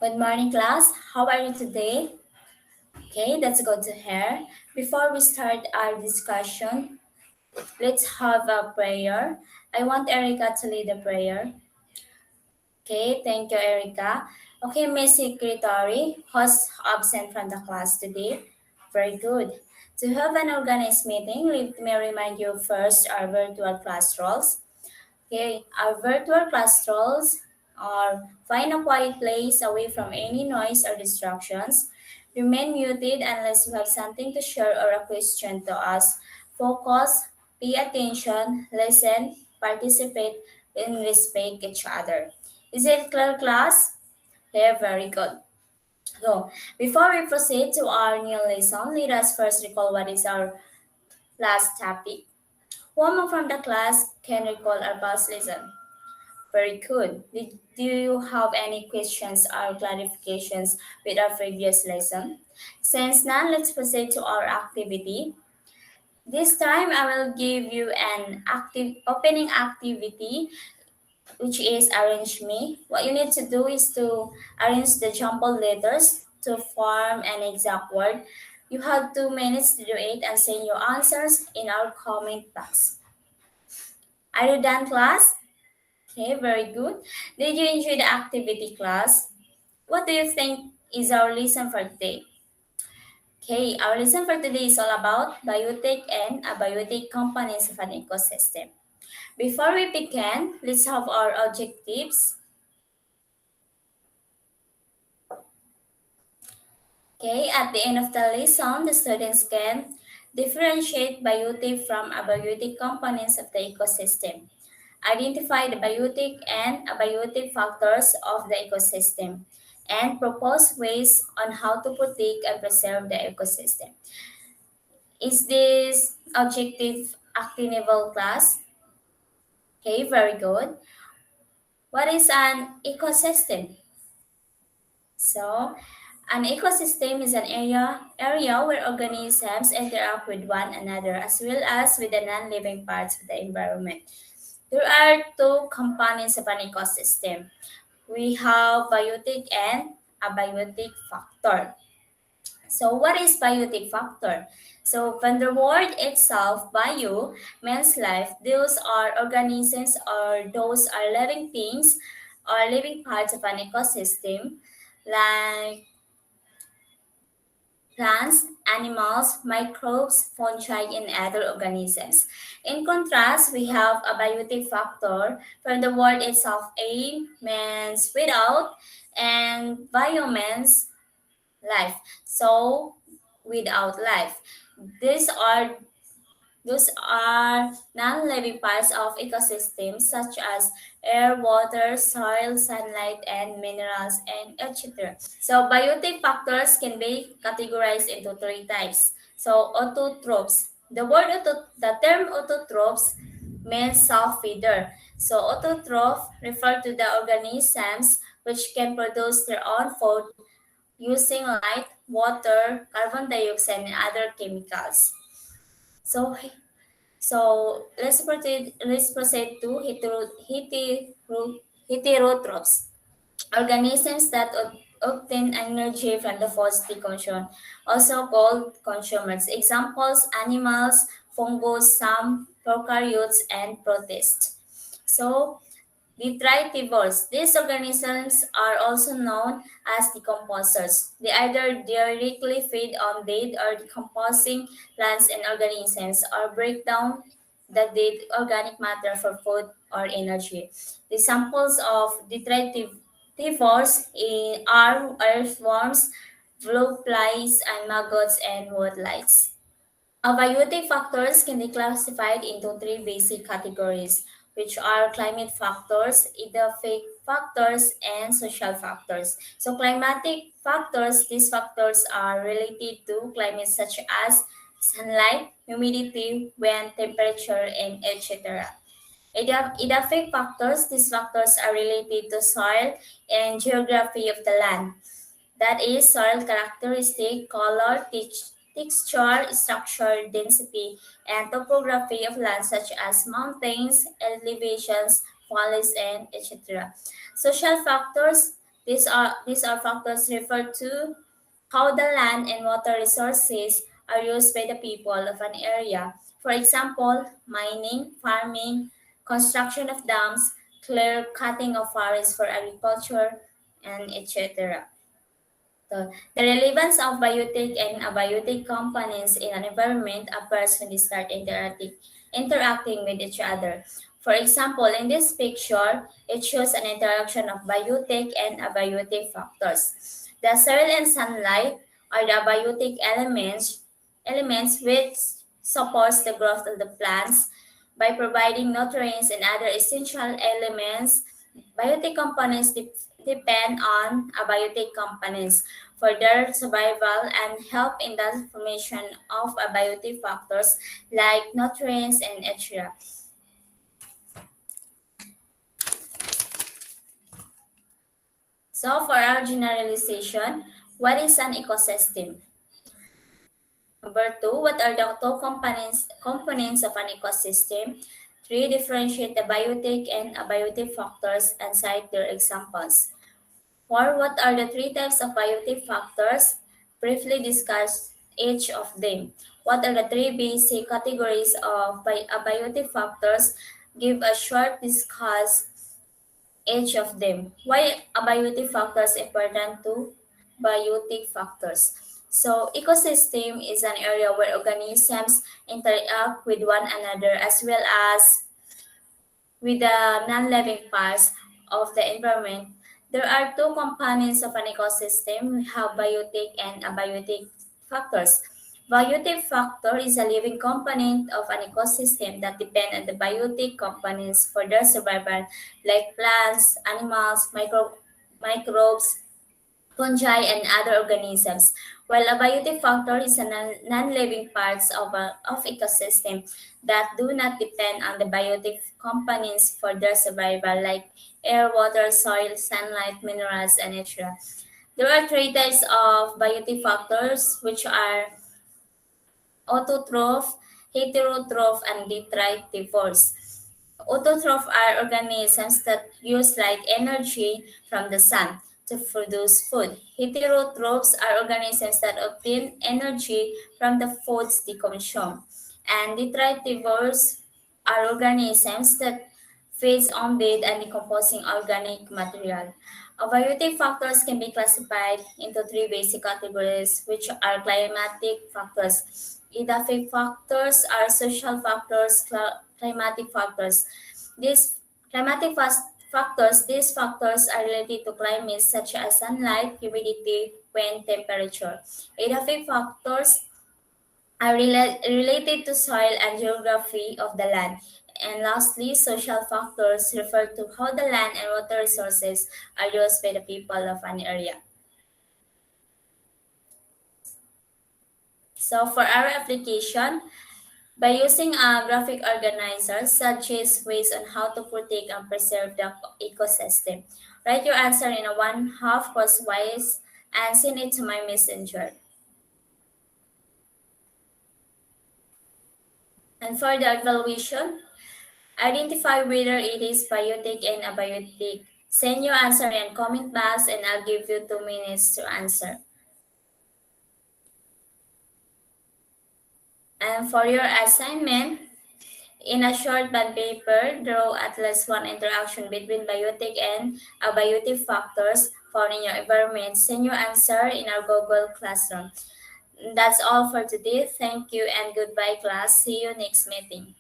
Good morning, class. How are you today? Okay, that's good to hear. Before we start our discussion, let's have a prayer. I want Erica to lead the prayer. Okay, thank you, Erica. Okay, Miss Secretary, who's absent from the class today? Very good. To have an organized meeting, let me remind you first our virtual class roles. Okay, our virtual class roles are find a quiet place away from any noise or distractions. Remain muted unless you have something to share or a question to ask. Focus, pay attention, listen, participate, and respect each other. Is it clear, class? Yeah, very good. So, before we proceed to our new lesson, let us first recall what is our last topic. Who among from the class can recall our past lesson? Very good. Do you have any questions or clarifications with our previous lesson? Since none, let's proceed to our activity. This time, I will give you an active opening activity, which is arrange me. What you need to do is to arrange the jumbled letters to form an exact word. You have 2 minutes to do it and send your answers in our comment box. Are you done, class? Okay, very good. Did you enjoy the activity, class? What do you think is our lesson for today? Okay, our lesson for today is all about biotic and abiotic components of an ecosystem. Before we begin, let's have our objectives. Okay, at the end of the lesson, the students can differentiate biotic from abiotic components of the ecosystem. Identify the biotic and abiotic factors of the ecosystem, and propose ways on how to protect and preserve the ecosystem. Is this objective actionable, class? Okay, very good. What is an ecosystem? So, an ecosystem is an area where organisms interact with one another as well as with the non-living parts of the environment. There are two components of an ecosystem. We have biotic and abiotic factor. So what is biotic factor? So from the word itself, bio means life. Those are organisms or those are living things or living parts of an ecosystem like plants, animals, microbes, fungi, and other organisms. In contrast, we have a biotic factor. From the word itself, a means without, and bio means life. So, without life. These are those are non-living parts of ecosystems such as air, water, soil, sunlight, and minerals, and etc. So biotic factors can be categorized into three types. So autotrophs. The term autotrophs means self-feeder. So autotroph refer to the organisms which can produce their own food using light, water, carbon dioxide, and other chemicals. So let's proceed to heterotrophs, organisms that obtain energy from the forced decomposition, also called consumers. Examples: animals, fungus, some prokaryotes, and protists. So detritivores. These organisms are also known as decomposers. They either directly feed on dead or decomposing plants and organisms or break down the dead organic matter for food or energy. The samples of detritivores are earthworms, blue flies, and maggots and woodlice. Abiotic factors can be classified into three basic categories, which are climate factors, edaphic factors, and social factors. So, climatic factors, these factors are related to climate such as sunlight, humidity, wind, temperature, and etc. Edaphic factors, these factors are related to soil and geography of the land. That is soil characteristic, color, texture, structure, density, and topography of land such as mountains, elevations, valleys, and etc. Social factors, These are factors refer to how the land and water resources are used by the people of an area. For example, mining, farming, construction of dams, clear cutting of forests for agriculture, and etc. The relevance of biotic and abiotic components in an environment appears when they start interacting with each other. For example, in this picture, it shows an interaction of biotic and abiotic factors. The soil and sunlight are the abiotic elements which supports the growth of the plants by providing nutrients and other essential elements. Biotic components depend on abiotic components for their survival and help in the formation of abiotic factors like nutrients and etc. So for our generalization, what is an ecosystem? Number two, what are the two components of an ecosystem? Three, differentiate the biotic and abiotic factors and cite their examples. Four, what are the three types of biotic factors? Briefly discuss each of them. What are the three basic categories of abiotic factors? Give a short discuss each of them. Why abiotic factors important to biotic factors? So, ecosystem is an area where organisms interact with one another as well as with the non-living parts of the environment. There are two components of an ecosystem. We have biotic and abiotic factors. Biotic factor is a living component of an ecosystem that depend on the biotic components for their survival, like plants, animals, microbes, fungi, and other organisms, while a biotic factor is a non-living parts of ecosystem that do not depend on the biotic components for their survival, like air, water, soil, sunlight, minerals, and etc. There are three types of biotic factors, which are autotroph, heterotroph, and detritivores. Autotrophs are organisms that use light energy from the sun to produce food. Heterotrophs are organisms that obtain energy from the foods they consume. And detritivores are organisms that feeds on dead and decomposing organic material. Abiotic factors can be classified into three basic categories, which are climatic factors. Edaphic factors are social factors, climatic factors. These these factors are related to climate such as sunlight, humidity, wind, temperature. Edaphic factors are related to soil and geography of the land. And lastly, social factors refer to how the land and water resources are used by the people of an area. So for our application, by using a graphic organizer, suggest ways on how to protect and preserve the ecosystem. Write your answer in a 1/2 crosswise and send it to my messenger. And for the evaluation, identify whether it is biotic and abiotic. Send your answer in comment box and I'll give you 2 minutes to answer. And for your assignment, in a short bond paper, draw at least one interaction between biotic and abiotic factors found in your environment. Send your answer in our Google Classroom. That's all for today. Thank you and goodbye, class. See you next meeting.